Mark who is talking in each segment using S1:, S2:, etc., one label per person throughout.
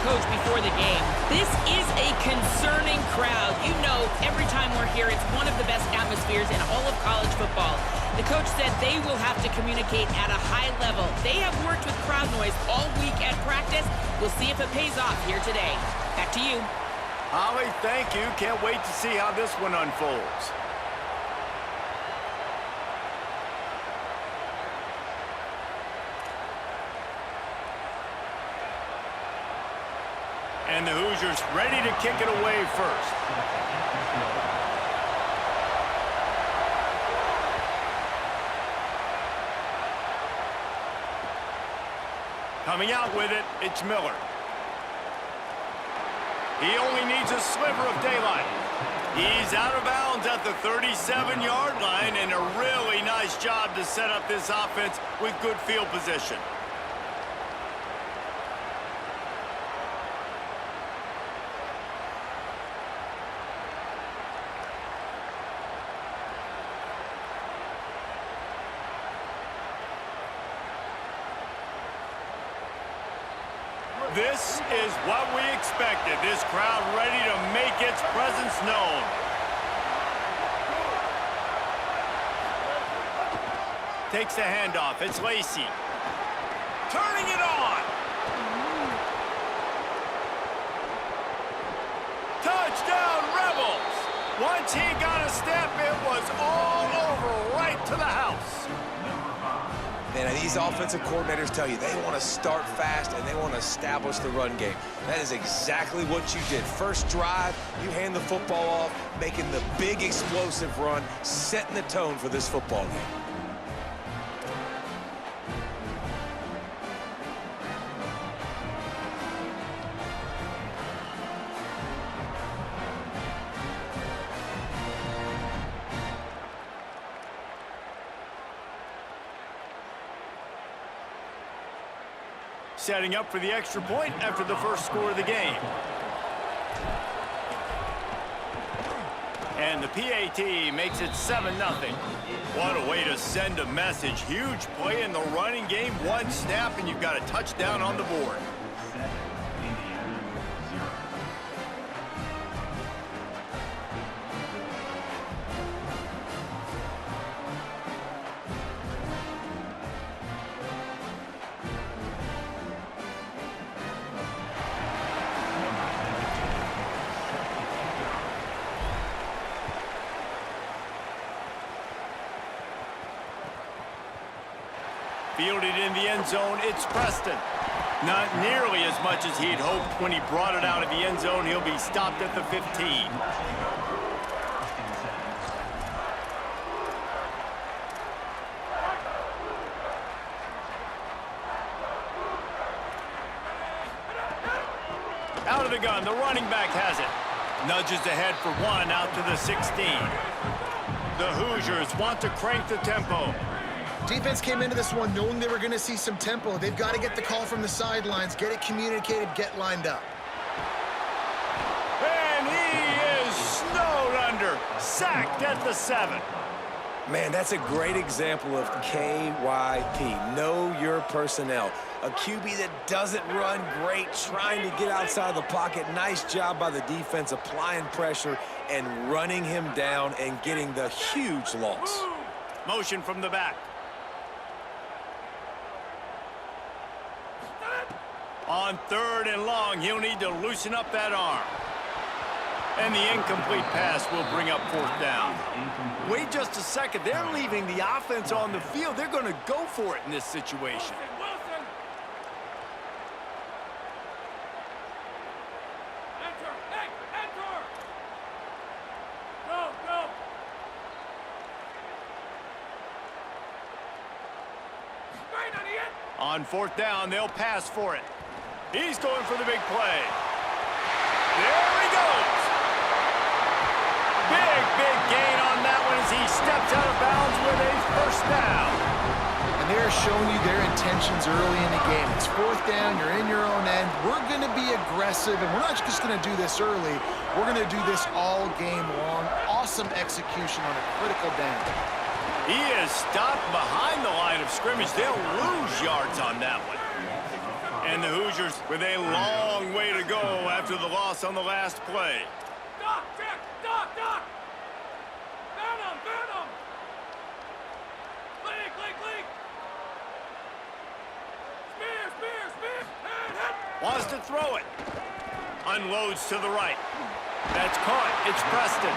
S1: coach before the game. This is a concerning crowd. You know, every time we're here, it's one of the best atmospheres in all of college football. The coach said they will have to communicate at a high level. They have worked with crowd noise all week at practice. We'll see if it pays off here today. Back to you.
S2: Holly, thank you. Can't wait to see how this one unfolds. And the Hoosiers ready to kick it away first. Coming out with it, it's Miller. He only needs a sliver of daylight. He's out of bounds at the 37-yard line, and a really nice job to set up this offense with good field position. This is what we expected. This crowd ready to make its presence known. Takes the handoff. It's Lacey. Turning it on. Touchdown, Rebels. Once he got a step, it was all over right to the house.
S3: Man, these offensive coordinators tell you they want to start fast and they want to establish the run game. That is exactly what you did. First drive, you hand the football off, making the big explosive run, setting the tone for this football game.
S2: Setting up for the extra point after the first score of the game. And the PAT makes it 7-0. What a way to send a message. Huge play in the running game. One snap and you've got a touchdown on the board. Fielded in the end zone, it's Preston. Not nearly as much as he'd hoped when he brought it out of the end zone. He'll be stopped at the 15. Out of the gun, the running back has it. Nudges ahead for one out to the 16. The Hoosiers want to crank the tempo.
S4: Defense came into this one knowing they were going to see some tempo. They've got to get the call from the sidelines, get it communicated, get lined up.
S2: And he is snowed under, sacked at the 7.
S3: Man, that's a great example of KYP, know your personnel. A QB that doesn't run great, trying to get outside the pocket. Nice job by the defense applying pressure and running him down and getting the huge loss.
S2: Motion from the back. On 3rd and long, he'll need to loosen up that arm. And the incomplete pass will bring up 4th down. Wait just a second. They're leaving the offense on the field. They're going to go for it in this situation. On 4th down, they'll pass for it. He's going for the big play. There he goes. Big gain on that one as he steps out of bounds with a 1st down.
S4: And they're showing you their intentions early in the game. It's 4th down, you're in your own end. We're going to be aggressive, and we're not just going to do this early. We're going to do this all game long. Awesome execution on a critical down.
S2: He is stopped behind the line of scrimmage. They'll lose yards on that one. And the Hoosiers with a long way to go after the loss on the last play.
S5: Doc, check! Doc! Venom! Leak! Spear! Hit!
S2: Wants to throw it. Unloads to the right. That's caught. It's Preston.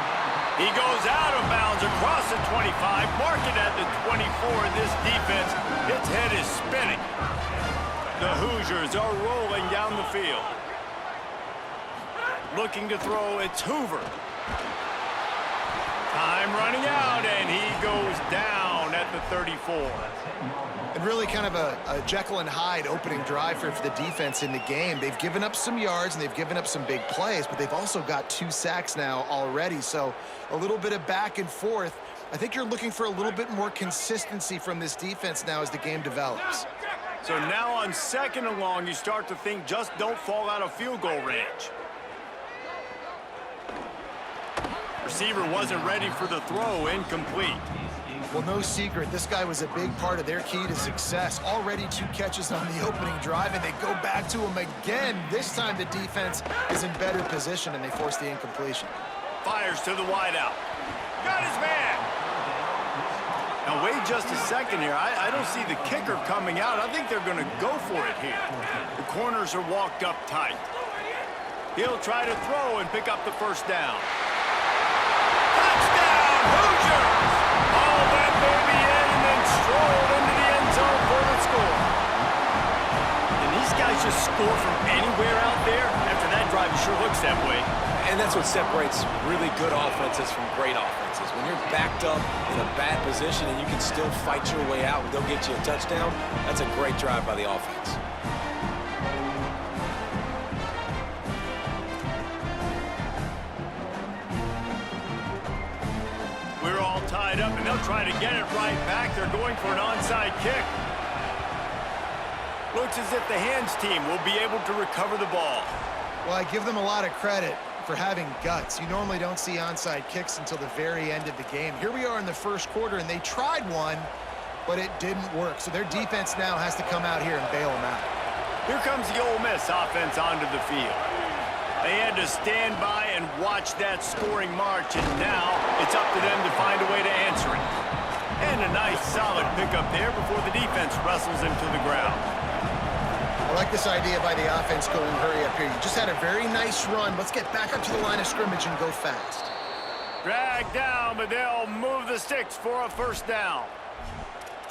S2: He goes out of bounds across the 25. Mark it at the 24. This defense, its head is spinning. The Hoosiers are rolling down the field. Looking to throw, it's Hoover. Time running out, and he goes down at the 34.
S4: And really kind of a Jekyll and Hyde opening drive for the defense in the game. They've given up some yards, and they've given up some big plays, but they've also got 2 sacks now already. So a little bit of back and forth. I think you're looking for a little bit more consistency from this defense now as the game develops.
S2: So now on 2nd and long, you start to think just don't fall out of field goal range. Receiver wasn't ready for the throw, incomplete.
S4: Well, no secret, this guy was a big part of their key to success. Already 2 catches on the opening drive, and they go back to him again. This time the defense is in better position, and they force the incompletion.
S2: Fires to the wideout. Got his man. Now wait just a second here. I don't see the kicker coming out. I think they're going to go for it here. The corners are walked up tight. He'll try to throw and pick up the first down. Touchdown, Hoosiers! All that baby in and then strolled into the end zone for the score. And these guys just score from anywhere out there? After that drive, it sure looks that way.
S3: And that's what separates really good offenses from great offenses. When you're backed up in a bad position and you can still fight your way out and they'll get you a touchdown, that's a great drive by the offense.
S2: We're all tied up, and they'll try to get it right back. They're going for an onside kick. Looks as if the hands team will be able to recover the ball.
S4: Well, I give them a lot of credit for having guts. You normally don't see onside kicks until the very end of the game. Here we are in the first quarter, and they tried one, but it didn't work. So their defense now has to come out here and bail them out.
S2: Here comes the Ole Miss offense onto the field. They had to stand by and watch that scoring march, and now it's up to them to find a way to answer it. And a nice solid pickup there before the defense wrestles him to the ground.
S4: I like this idea by the offense going hurry up here. You just had a very nice run. Let's get back up to the line of scrimmage and go fast.
S2: Dragged down, but they'll move the sticks for a first down.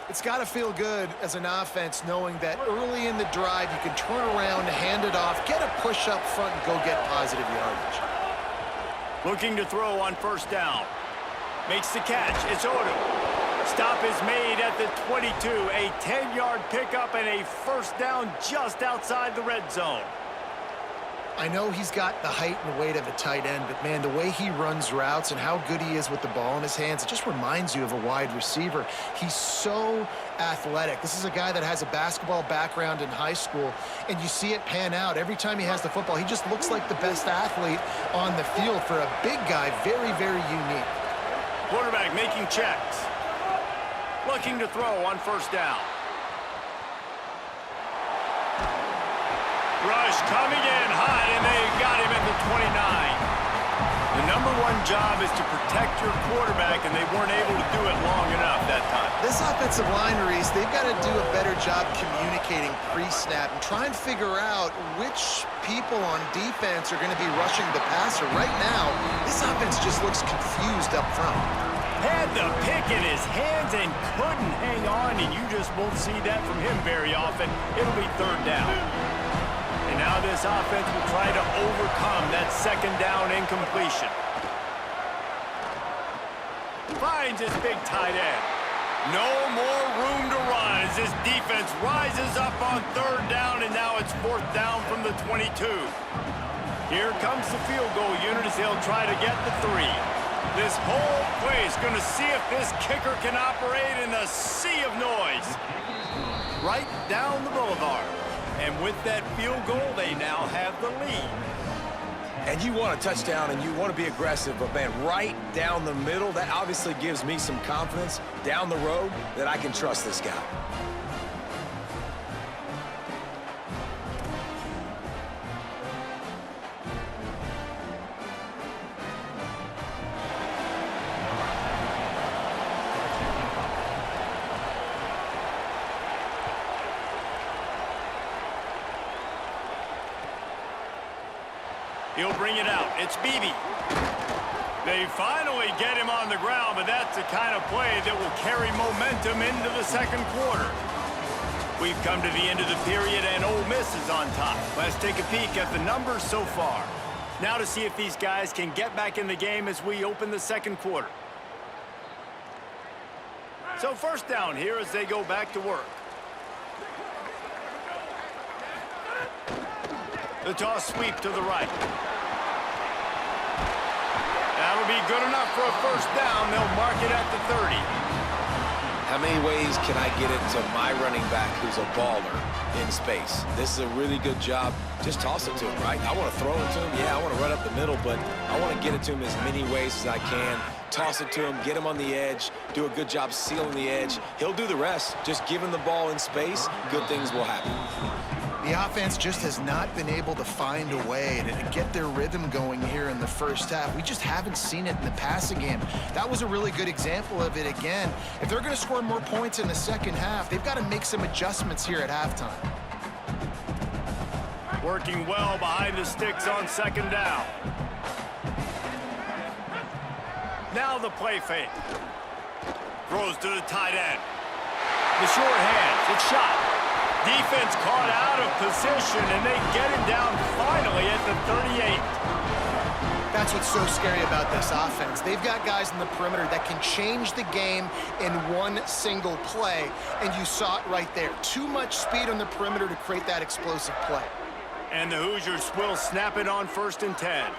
S4: It's got to feel good as an offense knowing that early in the drive you can turn around, hand it off, get a push up front, and go get positive yardage.
S2: Looking to throw on first down. Makes the catch. It's Odom. Stop is made at the 22. A 10-yard pickup and a first down just outside the red zone.
S4: I know he's got the height and weight of a tight end, but, man, the way he runs routes and how good he is with the ball in his hands, it just reminds you of a wide receiver. He's so athletic. This is a guy that has a basketball background in high school, and you see it pan out. Every time he has the football, he just looks like the best athlete on the field. For a big guy, very, very unique.
S2: Quarterback making checks. Looking to throw on first down. Rush coming in hot, and they got him at the 29. The #1 job is to protect your quarterback, and they weren't able to do it long enough that time.
S4: This offensive line, Reese, they've got to do a better job communicating pre-snap and try and figure out which people on defense are going to be rushing the passer. Right now, this offense just looks confused up front.
S2: Had the pick in his hands and couldn't hang on, and you just won't see that from him very often. It'll be third down. And now this offense will try to overcome that second down incompletion. Finds his big tight end. No more room to run as this defense rises up on third down, and now it's fourth down from the 22. Here comes the field goal unit as they'll try to get the 3. This whole play is going to see if this kicker can operate in the sea of noise. Right down the boulevard. And with that field goal, they now have the lead.
S3: And you want a touchdown and you want to be aggressive, but, man, right down the middle, that obviously gives me some confidence down the road that I can trust this guy.
S2: He'll bring it out. It's Beebe. They finally get him on the ground, but that's the kind of play that will carry momentum into the second quarter. We've come to the end of the period, and Ole Miss is on top. Let's take a peek at the numbers so far. Now to see if these guys can get back in the game as we open the second quarter. So first down here as they go back to work. The toss sweep to the right. That'll be good enough for a first down. They'll mark it at the 30.
S3: How many ways can I get it to my running back who's a baller in space? This is a really good job. Just toss it to him, right? I want to throw it to him. Yeah, I want to run up the middle, but I want to get it to him as many ways as I can. Toss it to him, get him on the edge, do a good job sealing the edge. He'll do the rest. Just give him the ball in space, good things will happen.
S4: The offense just has not been able to find a way to get their rhythm going here in the first half. We just haven't seen it in the passing game. That was a really good example of it again. If they're going to score more points in the second half, they've got to make some adjustments here at halftime.
S2: Working well behind the sticks on second down. Now the play fake. Throws to the tight end. The short hands, it's shot. Defense caught out of position, and they get him down finally at the 38.
S4: That's what's so scary about this offense. They've got guys in the perimeter that can change the game in one single play, and you saw it right there. Too much speed on the perimeter to create that explosive play.
S2: And the Hoosiers will snap it on 1st and 10.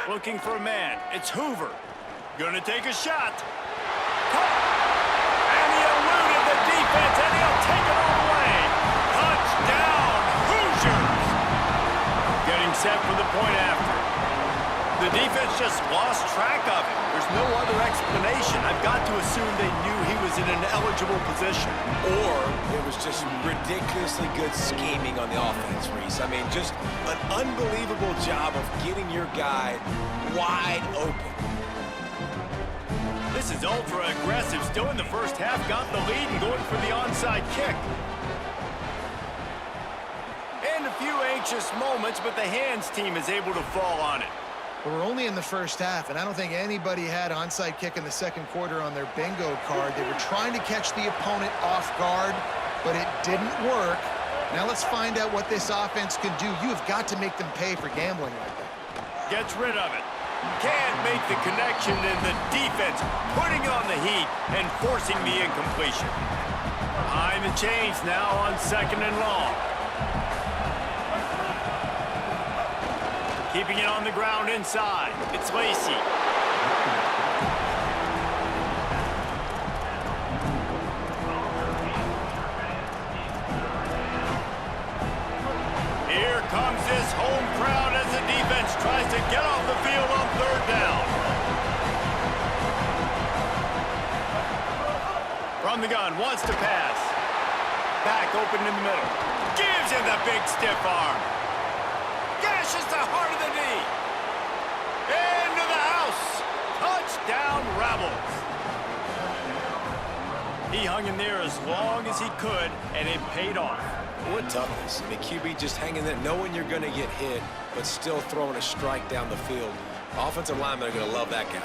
S2: Looking for a man. It's Hoover. Gonna take a shot. And he eluded the defense, and he'll take it all the way. Touchdown, Hoosiers! Getting set for the point after. The defense just lost track of it. There's no other explanation. I've got to assume they knew he was in an eligible position.
S3: Or it was just ridiculously good scheming on the offense, Reese. I mean, just an unbelievable job of getting your guy wide open.
S2: This is ultra-aggressive. Still in the first half, got the lead and going for the onside kick. And a few anxious moments, but the hands team is able to fall on it.
S4: But we're only in the first half, and I don't think anybody had onside kick in the second quarter on their bingo card. They were trying to catch the opponent off guard, but it didn't work. Now let's find out what this offense can do. You have got to make them pay for gambling like that.
S2: Gets rid of it. Can't make the connection, and the defense putting on the heat and forcing the incompletion. Behind the chains now on 2nd and long. Keeping it on the ground inside. It's Lacey. Here comes this home crowd as the defense tries to get off the field on 3rd down. From the gun, wants to pass. Back open in the middle. Gives him the big stiff arm. Gashes the heart of the knee. Into the house. Touchdown, Rebels. He hung in there as long as he could, and it paid off.
S3: What toughness. I mean, QB just hanging there, knowing you're going to get hit, but still throwing a strike down the field. Offensive linemen are going to love that guy.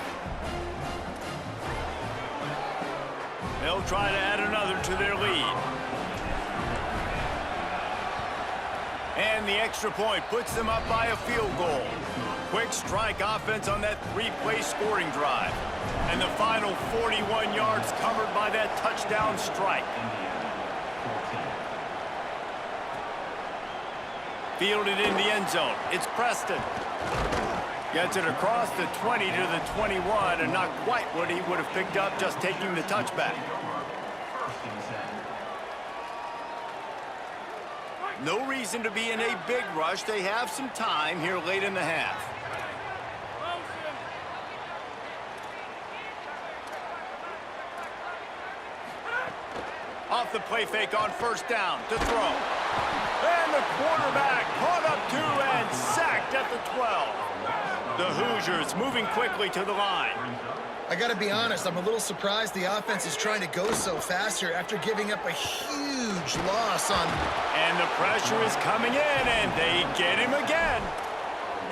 S2: They'll try to add another to their lead. And the extra point puts them up by a field goal. Quick strike offense on that 3-play scoring drive. And the final 41 yards covered by that touchdown strike. Fielded in the end zone. It's Preston. Gets it across the 20 to the 21, and not quite what he would have picked up just taking the touchback. No reason to be in a big rush. They have some time here late in the half. Off the play fake on 1st down to throw. And the quarterback caught up to and sacked at the 12. The Hoosiers moving quickly to the line.
S4: I got to be honest, I'm a little surprised the offense is trying to go so fast here after giving up a huge loss on...
S2: And the pressure is coming in, and they get him again.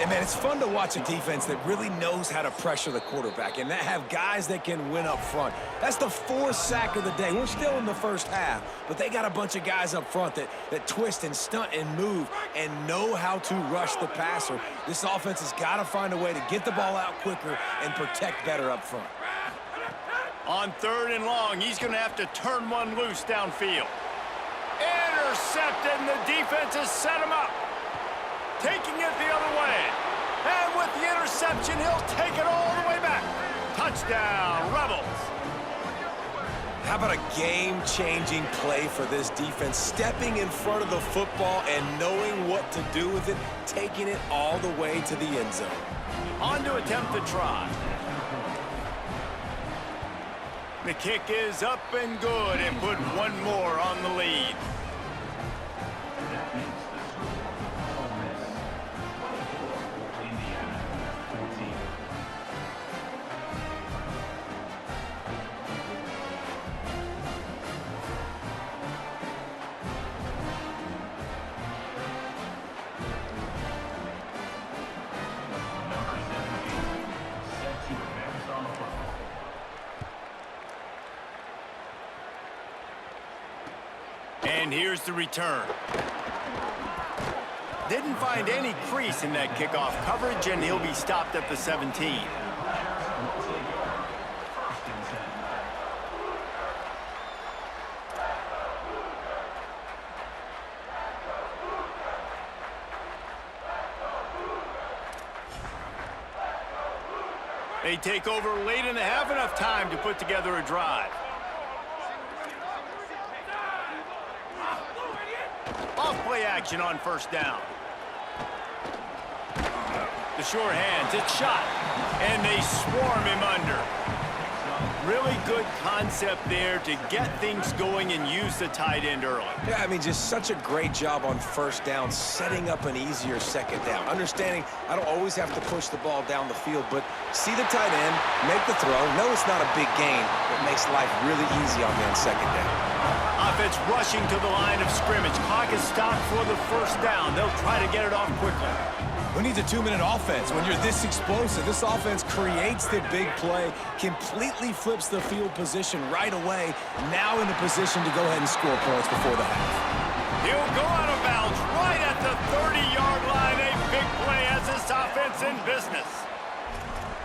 S3: And, man, it's fun to watch a defense that really knows how to pressure the quarterback and that have guys that can win up front. That's the 4th sack of the day. We're still in the first half, but they got a bunch of guys up front that twist and stunt and move and know how to rush the passer. This offense has got to find a way to get the ball out quicker and protect better up front.
S2: On 3rd and long, he's going to have to turn one loose downfield. Intercepted, and the defense has set him up. Taking it the other way. And with the interception, he'll take it all the way back. Touchdown, Rebels.
S3: How about a game-changing play for this defense? Stepping in front of the football and knowing what to do with it, taking it all the way to the end zone.
S2: On to attempt the try. The kick is up and good and put one more on the lead. And here's the return. Didn't find any crease in that kickoff coverage, and he'll be stopped at the 17. They take over late in the half, enough time to put together a drive. Off-play action on 1st down. The sure hands, it's shot, and they swarm him under. Really good concept there to get things going and use the tight end early.
S3: Yeah, I mean, just such a great job on 1st down, setting up an easier 2nd down. Understanding I don't always have to push the ball down the field, but see the tight end, make the throw. No, it's not a big gain, but makes life really easy on me on 2nd down.
S2: Offense rushing to the line of scrimmage. Clock is stopped for the 1st down. They'll try to get it off quickly.
S3: Who needs a 2-minute offense when you're this explosive? This offense creates the big play, completely flips the field position right away, now in a position to go ahead and score points before the half.
S2: He'll go out of bounds right at the 30-yard line. A big play as this offense in business.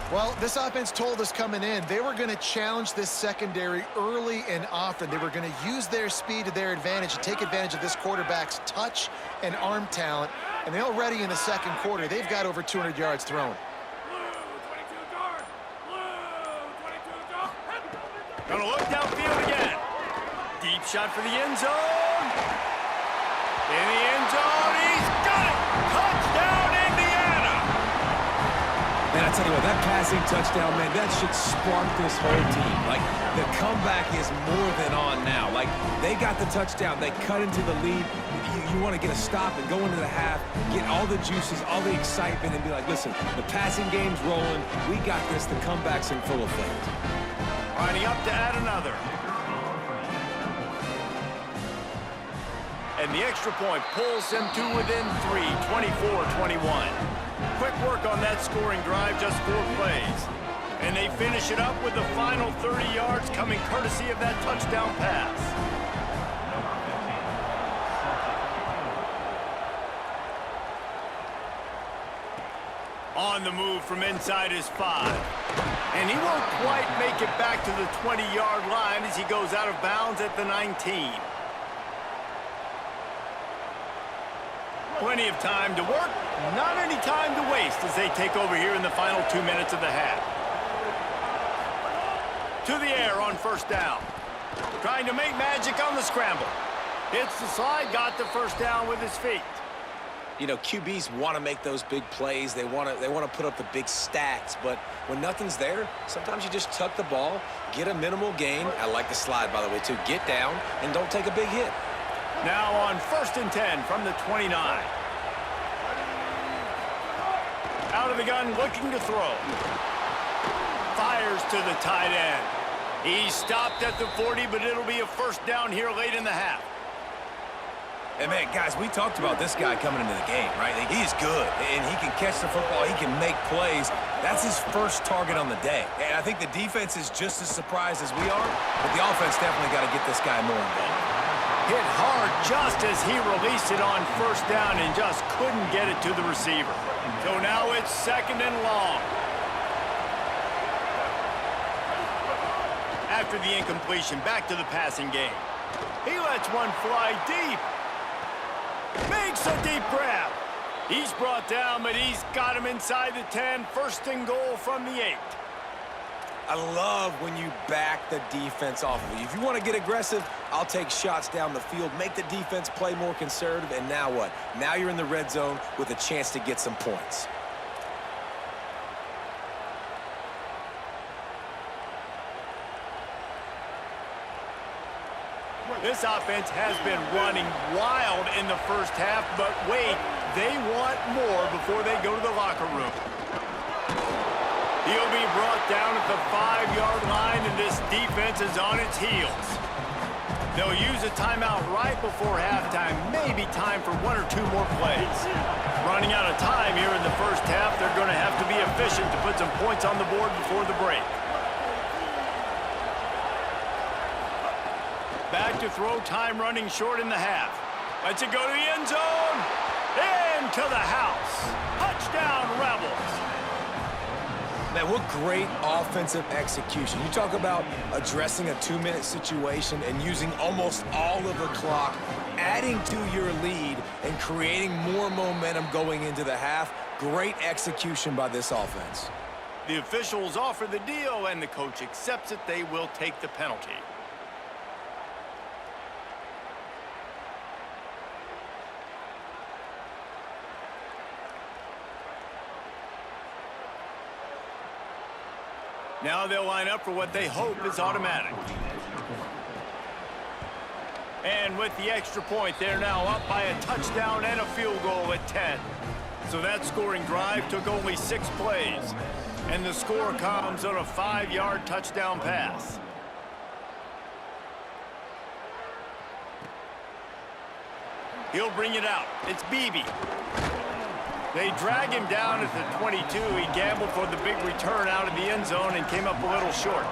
S4: Well, this offense told us coming in they were going to challenge this secondary early and often. They were going to use their speed to their advantage and take advantage of this quarterback's touch and arm talent. And they're already in the 2nd quarter. They've got over 200 yards thrown.
S2: Gonna look downfield again. Deep shot for the end zone. In the end zone, he's got it. Touchdown, Indiana.
S3: Man, I tell you what, that passing touchdown, man, that should spark this whole team. Like, the comeback is more than on now. Like, they got the touchdown. They cut into the lead. You want to get a stop and go into the half, get all the juices, all the excitement, and be like, listen, the passing game's rolling. We got this. The comeback's in full effect.
S2: Lining up to add another. And the extra point pulls them to within 3, 24-21. Quick work on that scoring drive, just 4 plays. And they finish it up with the final 30 yards coming courtesy of that touchdown pass. On the move from inside his 5. And he won't quite make it back to the 20-yard line as he goes out of bounds at the 19. Plenty of time to work, not any time to waste as they take over here in the final 2 minutes of the half. To the air on 1st down. Trying to make magic on the scramble. Hits the slide, got the 1st down with his feet.
S3: You know, QBs want to make those big plays. They want to put up the big stats. But when nothing's there, sometimes you just tuck the ball, get a minimal gain. I like the slide, by the way, too. Get down and don't take a big hit.
S2: Now on 1st and 10 from the 29. Out of the gun, looking to throw. Fires to the tight end. He stopped at the 40, but it'll be a first down here late in the half.
S3: And, man, guys, we talked about this guy coming into the game, right? He's good, and he can catch the football. He can make plays. That's his first target on the day. And I think the defense is just as surprised as we are, but the offense definitely got to get this guy more involved.
S2: Hit hard just as he released it on first down and just couldn't get it to the receiver. So now it's 2nd and long. After the incompletion, back to the passing game. He lets one fly deep. Makes a deep grab. He's brought down, but he's got him inside the 10. 1st and goal from the 8.
S3: I love when you back the defense off of you. If you want to get aggressive, I'll take shots down the field, make the defense play more conservative, and now what? Now you're in the red zone with a chance to get some points.
S2: This offense has been running wild in the first half, but wait, they want more before they go to the locker room. He'll be brought down at the 5-yard line, and this defense is on its heels. They'll use a timeout right before halftime, maybe time for 1 or 2 more plays. Running out of time here in the first half, they're going to have to be efficient to put some points on the board before the break. Back to throw, time running short in the half. Lets it go to the end zone. Into the house. Touchdown, Rebels.
S3: Man, what great offensive execution. You talk about addressing a 2-minute situation and using almost all of the clock, adding to your lead and creating more momentum going into the half. Great execution by this offense.
S2: The officials offer the deal, and the coach accepts it. They will take the penalty. Now they'll line up for what they hope is automatic. And with the extra point, they're now up by a touchdown and a field goal at 10. So that scoring drive took only 6 plays. And the score comes on a 5-yard touchdown pass. He'll bring it out. It's Beebe. They drag him down at the 22. He gambled for the big return out of the end zone and came up a little short.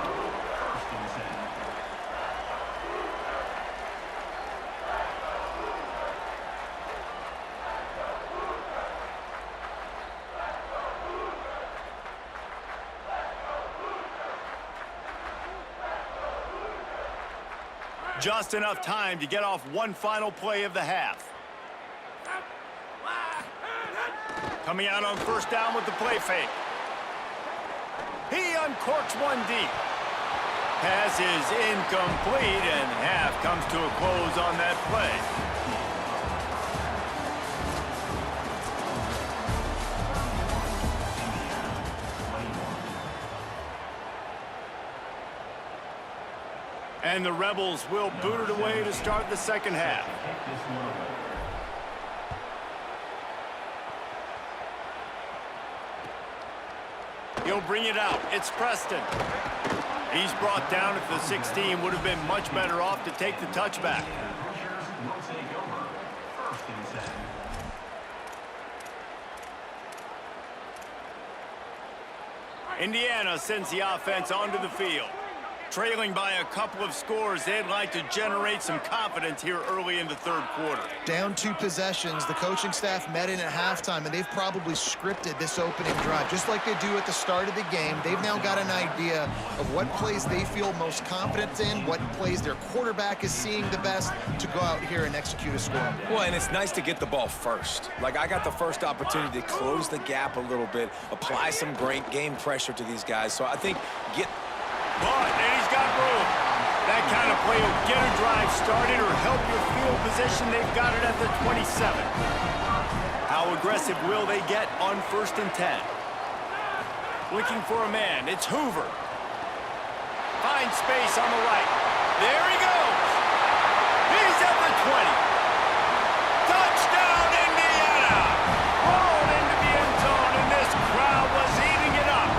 S2: Just enough time to get off one final play of the half. Coming out on first down with the play fake. He uncorks one deep. Pass is incomplete, and half comes to a close on that play. And the Rebels will boot it away to start the second half. He'll bring it out. It's Preston. He's brought down at the 16. Would have been much better off to take the touchback. Indiana sends the offense onto the field. Trailing by a couple of scores, they'd like to generate some confidence here early in the third quarter.
S4: Down 2 possessions, the coaching staff met in at halftime, and they've probably scripted this opening drive. Just like they do at the start of the game, they've now got an idea of what plays they feel most confident in, what plays their quarterback is seeing the best to go out here and execute a score.
S3: Well, and it's nice to get the ball first. Like, I got the first opportunity to close the gap a little bit, apply some great game pressure to these guys. So I think
S2: And he's got room. That kind of play will get a drive started or help your field position. They've got it at the 27. How aggressive will they get on 1st and 10? Looking for a man. It's Hoover. Finds space on the right. There he goes. He's at the 20. Touchdown, Indiana! Thrown into the end zone, and this crowd was eating it up.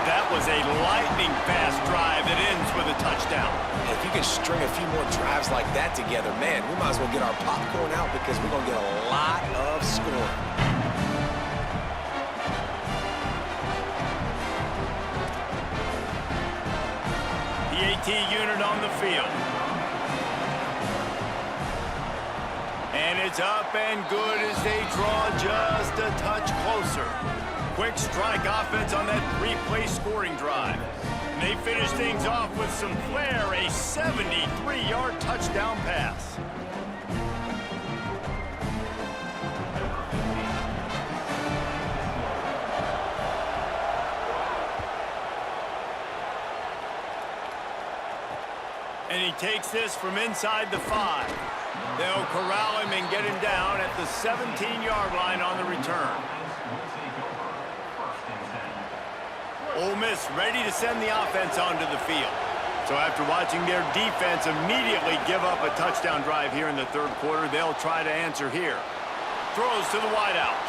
S2: That was a lightning-fast drive that ends with a touchdown.
S3: If you can string a few more drives like that together, man, we might as well get our popcorn out because we're going to get a lot of scoring.
S2: PAT unit on the field. And it's up and good as they draw just a touch closer. Quick strike offense on that three-play scoring drive. And they finish things off with some flair, a 73-yard touchdown pass. And he takes this from inside the 5. They'll corral him and get him down at the 17-yard line on the return. Ole Miss ready to send the offense onto the field. So after watching their defense immediately give up a touchdown drive here in the third quarter, they'll try to answer here. Throws to the wideout.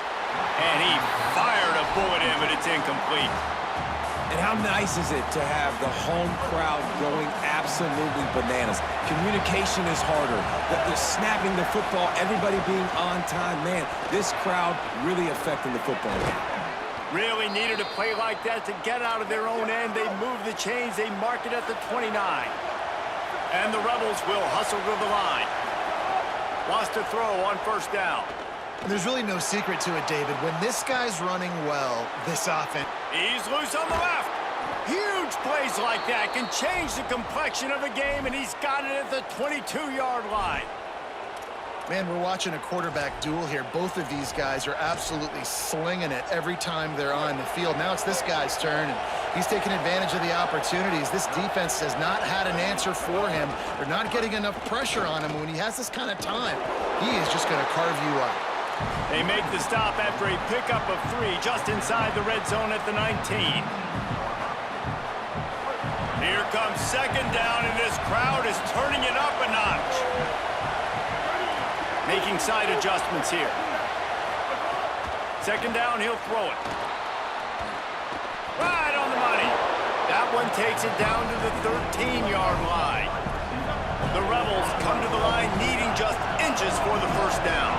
S2: And he fired a bullet in, but it's incomplete.
S3: And how nice is it to have the home crowd going absolutely bananas? Communication is harder. The snapping the football, everybody being on time. Man, this crowd really affecting the football game.
S2: Really needed a play like that to get out of their own end. They move the chains. They mark it at the 29. And the Rebels will hustle to the line. Lost a throw on first down.
S4: There's really no secret to it, David. When this guy's running well, this offense...
S2: He's loose on the left. Huge plays like that can change the complexion of a game, and he's got it at the 22-yard line.
S4: Man, we're watching a quarterback duel here. Both of these guys are absolutely slinging it every time they're on the field. Now it's this guy's turn, and he's taking advantage of the opportunities. This defense has not had an answer for him. They're not getting enough pressure on him. When he has this kind of time, he is just going to carve you up.
S2: They make the stop after a pickup of 3 just inside the red zone at the 19. Here comes second down, and this crowd is turning it up a notch. Making side adjustments here. Second down, he'll throw it. Right on the money. That one takes it down to the 13-yard line. The Rebels come to the line needing just inches for the first down.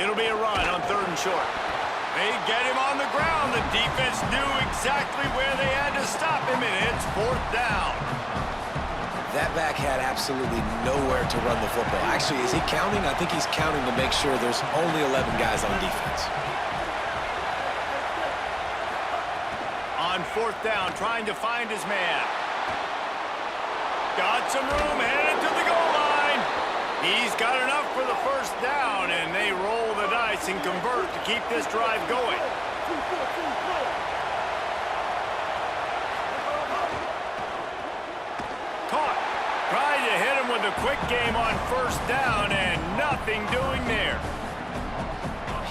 S2: It'll be a run on 3rd and short. They get him on the ground. The defense knew exactly where they had to stop him, and it's 4th down.
S3: That back had absolutely nowhere to run the football. Actually, is he counting? I think he's counting to make sure there's only 11 guys on defense.
S2: On 4th down, trying to find his man. Got some room, headed to the goal line. He's got enough for the first down, and they roll the dice and convert to keep this drive going. Caught. Tried to hit him with a quick game on 1st down, and nothing doing there.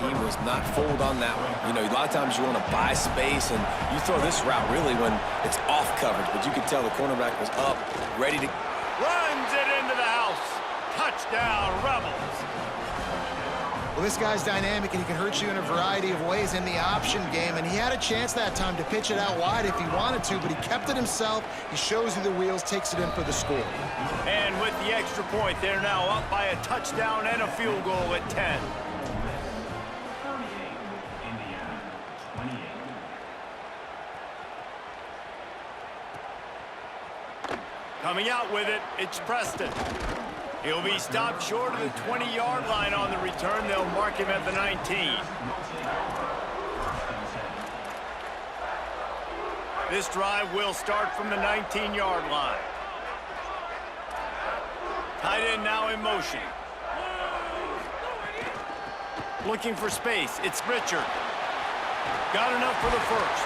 S3: He was not fooled on that one. You know, a lot of times you want to buy space, and you throw this route really when it's off coverage, but you could tell the cornerback was up, ready to...
S2: Runs it into the house. Touchdown, Rebels.
S4: Well, this guy's dynamic, and he can hurt you in a variety of ways in the option game, and he had a chance that time to pitch it out wide if he wanted to, but he kept it himself. He shows you the wheels, takes it in for the score.
S2: And with the extra point, they're now up by a touchdown and a field goal at 10. Coming out with it, it's Preston. He'll be stopped short of the 20-yard line on the return. They'll mark him at the 19. This drive will start from the 19-yard line. Tight end now in motion. Looking for space. It's Richard. Got enough for the first.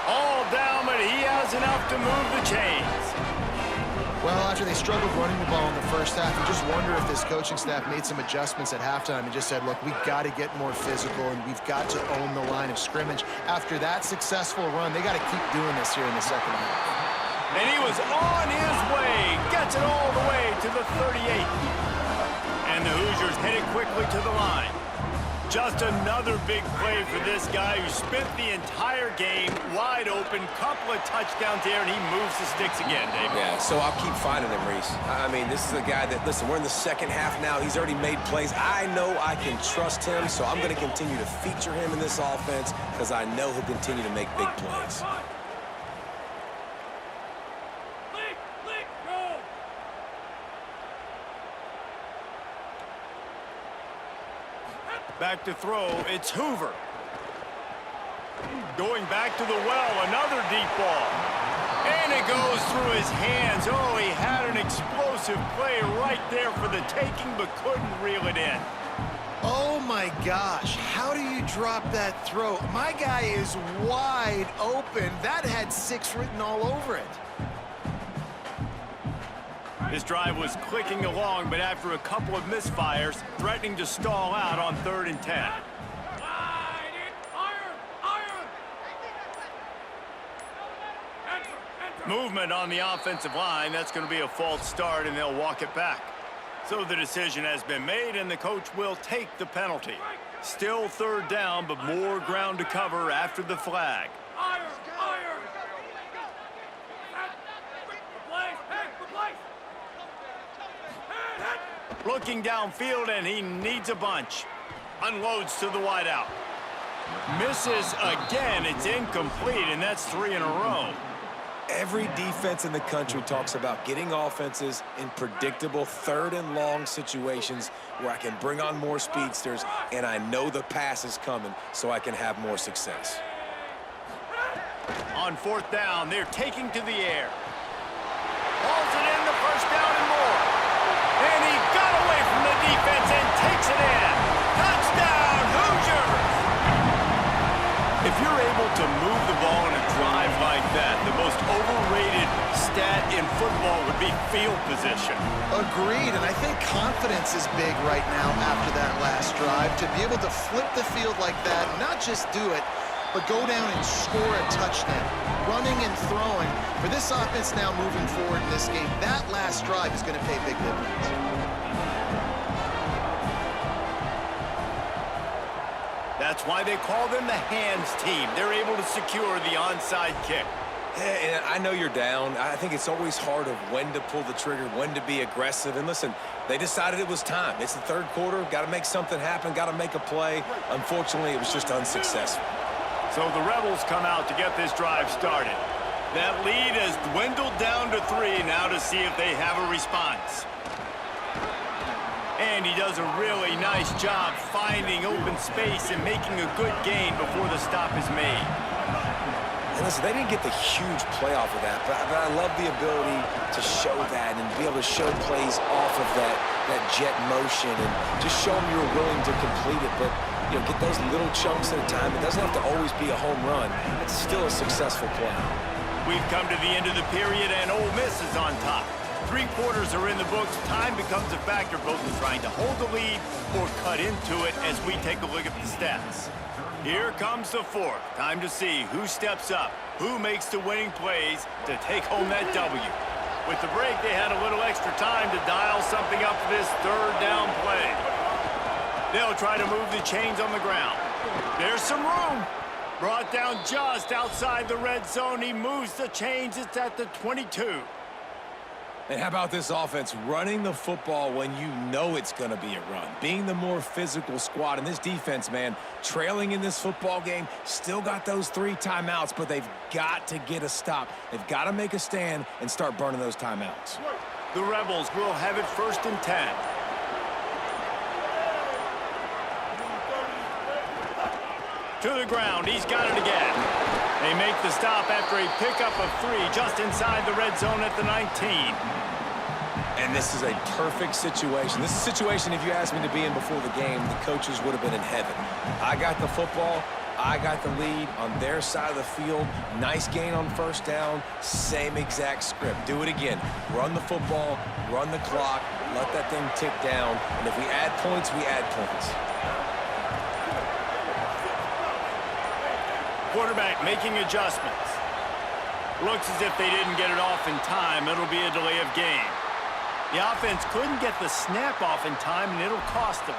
S2: All down, but he has enough to move the chains.
S4: Well, after they struggled running the ball in the first half, you just wonder if this coaching staff made some adjustments at halftime and just said, look, we've got to get more physical and we've got to own the line of scrimmage. After that successful run, they got to keep doing this here in the second half.
S2: And he was on his way, gets it all the way to the 38. And the Hoosiers headed quickly to the line. Just another big play for this guy who spent the entire game wide open, couple of touchdowns there, and he moves the sticks again, David.
S3: Yeah, so I'll keep finding him, Reese. I mean, this is a guy that, listen, we're in the second half now. He's already made plays. I know I can trust him, so I'm going to continue to feature him in this offense because I know he'll continue to make big plays.
S2: Back to throw, it's Hoover. Going back to the well, another deep ball. And it goes through his hands. Oh, he had an explosive play right there for the taking, but couldn't reel it in.
S4: Oh my gosh, how do you drop that throw? My guy is wide open. That had 6 written all over it.
S2: This drive was clicking along, but after a couple of misfires, threatening to stall out on 3rd and 10. Movement on the offensive line. That's going to be a false start, and they'll walk it back. So the decision has been made, and the coach will take the penalty. Still 3rd down, but more ground to cover after the flag. Looking downfield, and he needs a bunch. Unloads to the wideout. Misses again. It's incomplete, and that's 3 in a row.
S3: Every defense in the country talks about getting offenses in predictable 3rd and long situations where I can bring on more speedsters, and I know the pass is coming, so I can have more success.
S2: On 4th down, they're taking to the air. Hauls it in, the 1st down and more. And he got away from the defense and takes it in. Touchdown, Hoosiers! If you're able to move the ball in a drive like that, the most overrated stat in football would be field position.
S4: Agreed, and I think confidence is big right now after that last drive. To be able to flip the field like that, not just do it, but go down and score a touchdown. Running and throwing. For this offense now moving forward in this game, that last drive is going to pay big dividends.
S2: That's why they call them the hands team. They're able to secure the onside kick.
S3: Yeah, and I know you're down. I think it's always hard of when to pull the trigger, when to be aggressive. And listen, they decided it was time. It's the 3rd quarter. Got to make something happen. Got to make a play. Unfortunately, it was just unsuccessful.
S2: So the Rebels come out to get this drive started. That lead has dwindled down to 3 now to see if they have a response. And he does a really nice job finding open space and making a good gain before the stop is made.
S3: And listen, they didn't get the huge play off of that, but I love the ability to show that and be able to show plays off of that jet motion and just show them you're willing to complete it. But, you know, get those little chunks at a time. It doesn't have to always be a home run. It's still a successful play.
S2: We've come to the end of the period, and Ole Miss is on top. 3 quarters are in the books. Time becomes a factor both in trying to hold the lead or cut into it as we take a look at the stats. Here comes the 4th. Time to see who steps up, who makes the winning plays to take home that W. With the break, they had a little extra time to dial something up for this 3rd down play. They'll try to move the chains on the ground. There's some room. Brought down just outside the red zone. He moves the chains. It's at the 22.
S3: And how about this offense running the football when you know it's going to be a run? Being the more physical squad. And this defense, man, trailing in this football game, still got those 3 timeouts, but they've got to get a stop. They've got to make a stand and start burning those timeouts.
S2: The Rebels will have it 1st and 10. To the ground. He's got it again. They make the stop after a pickup of 3 just inside the red zone at the 19.
S3: And this is a perfect situation. This is a situation, if you asked me to be in before the game, the coaches would have been in heaven. I got the football. I got the lead on their side of the field. Nice gain on 1st down. Same exact script. Do it again. Run the football, run the clock, let that thing tick down. And if we add points, we add points.
S2: Quarterback making adjustments. Looks as if they didn't get it off in time. It'll be a delay of game. The offense couldn't get the snap off in time, and it'll cost them.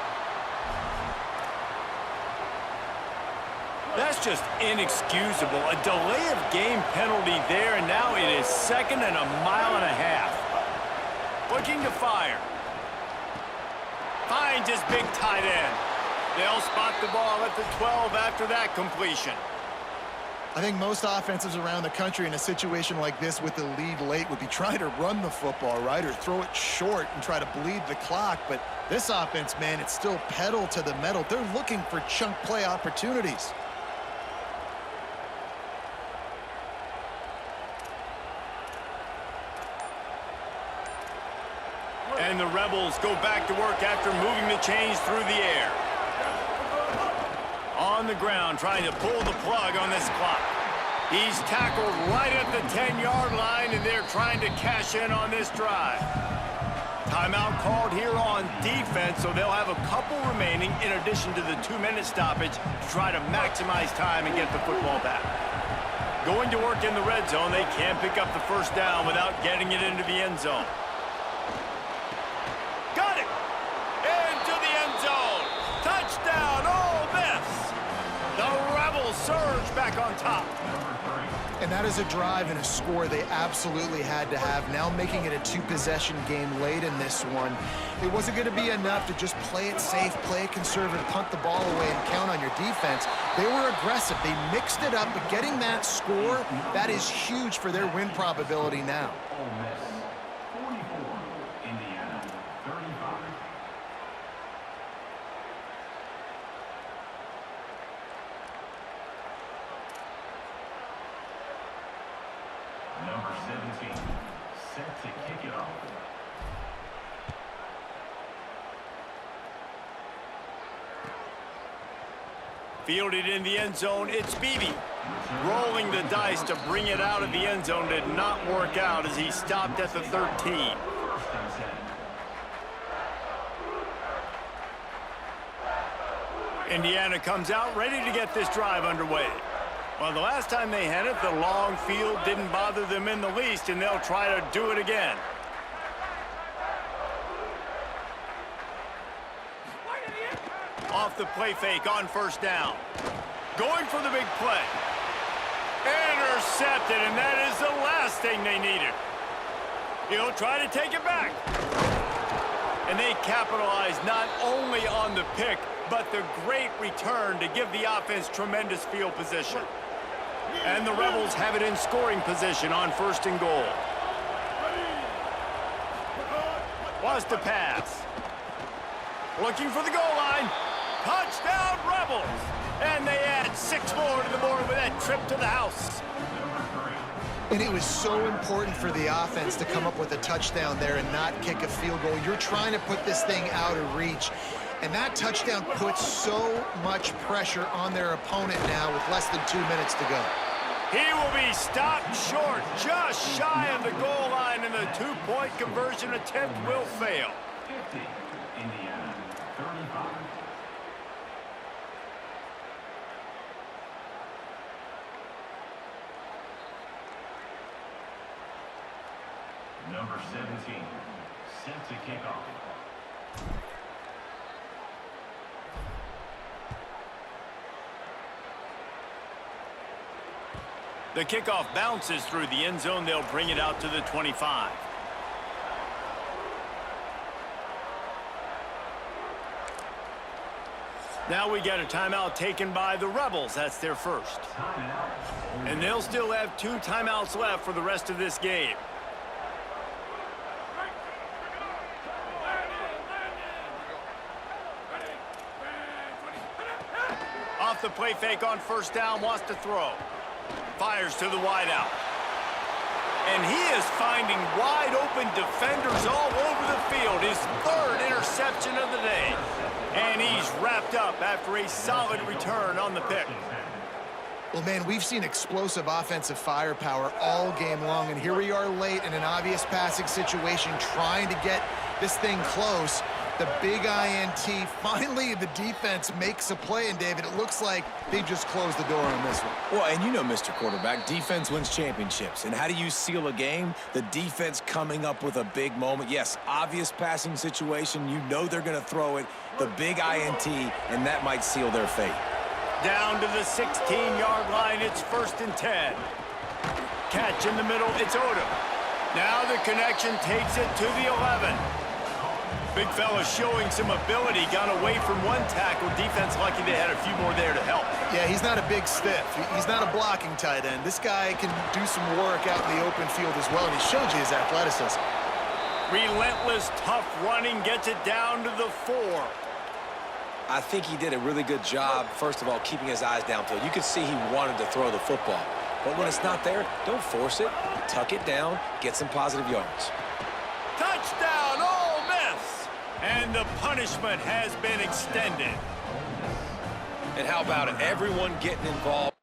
S2: That's just inexcusable. A delay of game penalty there, and now it is 2nd and a mile and a half. Looking to fire. Finds his big tight end. They'll spot the ball at the 12 after that completion.
S4: I think most offenses around the country in a situation like this with the lead late would be trying to run the football, right, or throw it short and try to bleed the clock. But this offense, man, it's still pedal to the metal. They're looking for chunk play opportunities.
S2: And the Rebels go back to work after moving the chains through the air. On the ground, trying to pull the plug on this clock. He's tackled right at the 10-yard line, and they're trying to cash in on this drive. Timeout called here on defense, so they'll have a couple remaining in addition to the 2-minute stoppage to try to maximize time and get the football back. Going to work in the red zone, they can't pick up the first down without getting it into the end zone. Got it! Into the end zone! Touchdown, Ole Miss! The Rebels surge back on top.
S4: And that is a drive and a score they absolutely had to have. Now making it a 2-possession game late in this one. It wasn't going to be enough to just play it safe, play it conservative, punt the ball away, and count on your defense. They were aggressive. They mixed it up, but getting that score, that is huge for their win probability now.
S6: Number 17, set to kick it off.
S2: Fielded in the end zone, it's Beebe. Rolling the dice to bring it out of the end zone did not work out as he stopped at the 13. Indiana comes out ready to get this drive underway. Well, the last time they had it, the long field didn't bother them in the least, and they'll try to do it again. Off the play fake on first down. Going for the big play. Intercepted, and that is the last thing they needed. He'll try to take it back. And they capitalize not only on the pick, but the great return to give the offense tremendous field position. And the Rebels have it in scoring position on 1st and goal. Was to pass. Looking for the goal line. Touchdown, Rebels! And they add 6 more to the board with that trip to the house.
S4: And it was so important for the offense to come up with a touchdown there and not kick a field goal. You're trying to put this thing out of reach. And that touchdown puts so much pressure on their opponent now with less than 2 minutes to go.
S2: He will be stopped short, just shy of the goal line, and the 2-point conversion attempt will fail.
S6: 50, Indiana, 35. Number 17, set to kick off.
S2: The kickoff bounces through the end zone. They'll bring it out to the 25. Now we got a timeout taken by the Rebels. That's their first. And they'll still have 2 timeouts left for the rest of this game. Off the play fake on first down, wants to throw. Fires to the wideout. And he is finding wide open defenders all over the field. His 3rd interception of the day. And he's wrapped up after a solid return on the pick.
S4: Well, man, we've seen explosive offensive firepower all game long, and here we are late in an obvious passing situation trying to get this thing close. The big INT, finally the defense makes a play, and David, it looks like they just closed the door on this one.
S3: Well, and you know, Mr. Quarterback, defense wins championships. And how do you seal a game? The defense coming up with a big moment. Yes, obvious passing situation. You know they're going to throw it. The big INT, and that might seal their fate.
S2: Down to the 16-yard line, it's 1st and 10. Catch in the middle, it's Odom. Now the connection takes it to the 11. Big fella showing some ability, got away from one tackle. Defense lucky they had a few more there to help.
S4: Yeah, he's not a big stiff. He's not a blocking tight end. This guy can do some work out in the open field as well, and he showed you his athleticism.
S2: Relentless, tough running, gets it down to the 4.
S3: I think he did a really good job, first of all, keeping his eyes downfield. You could see he wanted to throw the football. But when it's not there, don't force it. Tuck it down, get some positive yards.
S2: Touchdown, Ole Miss! And the punishment has been extended.
S3: And how about it? Everyone getting involved.